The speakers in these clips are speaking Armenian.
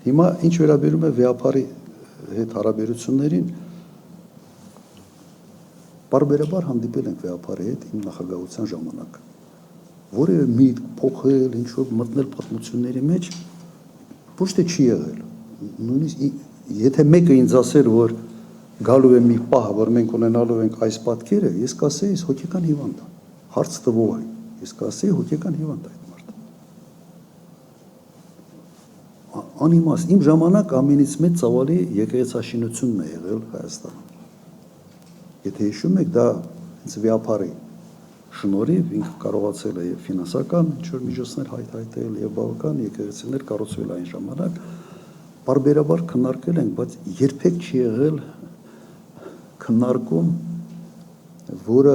Հիմա ինչ վերաբերում է վեապարի հետ հարաբերություններին, բարբերաբար հանդիպել ենք վեապարի հետ իմ նախագահության ժամանակ, որևէ միտք փոխել, ինչ-որ մտնել պատմությունների մեջ, ոչ թե չի եղել, նույնիսկ եթե մեկը ինձ ասեր, որ գալու է մի պահ, որ մենք ունենալու ենք այս պատկերը, ես կասեի հոգեկան հիվանդ է, հարց տվող է, ես կասեի հոգեկան հիվանդ է այդ մարդը։ Անիմաստ, իմ ժամանակ ամենից մեծ ծավալի եկեղեցաշինությունն է եղել Հայաստանում։ Եթե հիշում եք, դա հենց վեապարի շնորհիվ ինքը կարողացել է եւ ֆինանսական ինչ-որ միջոցներ հայտարարել եւ բավական եկեղեցիներ կառուցվել այն ժամանակ, բարբերաբար քննարկել ենք, բայց երբեք չի եղել քննարկում, որը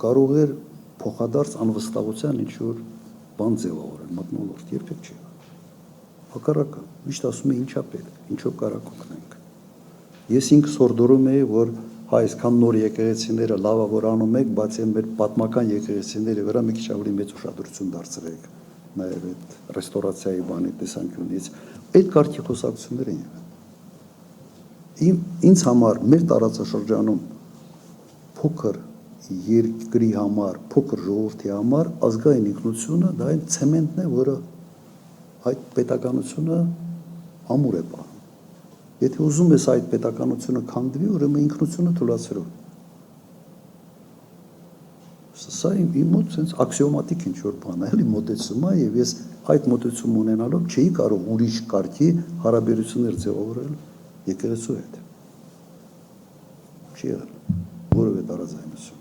կարող էր փոխադարձ անվստահության ինչ-որ բան ձևավորել, մթնոլորտ, երբեք չի եղել։ Հակառակը, միշտ ասում է ինչա պետք, ինչով կարակ օգնենք։ Ես ինքս հորդորում էի, որ հայ այսքան նոր եկեղեցիները լավա որ անում եք, բայց այն մեր պատմական եկեղեցիների վրա մի քիչ ավելի մեծ ուշադրություն դարձրեք, նաև այդ ռեստորացիայի բանի տեսանկյունից, այդ կարգի խոսակցություններ են եղել։ Ինձ համար մեր տարածաշրջանում փոքր երկրի համար, փոքր ժողովրդի համար ազգային ինքնությունը դա այն ցեմենտն է, որը այդ պետականությունը ամուր է պահում։ Եթե ուզում ես այդ պետականությունը քանդվի, ուրեմն ինքնությունը թույլատրում։ Սա իմ մոտ sense աքսիոմատիկ ինչ-որ բան է, էլի մոտեցում է, եւ ես այդ մոտեցում ունենալով չէի կարող ուրիշ կարգի հարաբերություններ ձևավորել եկեղեցու հետ։ Չի եղել որևէ տարաձայնություն։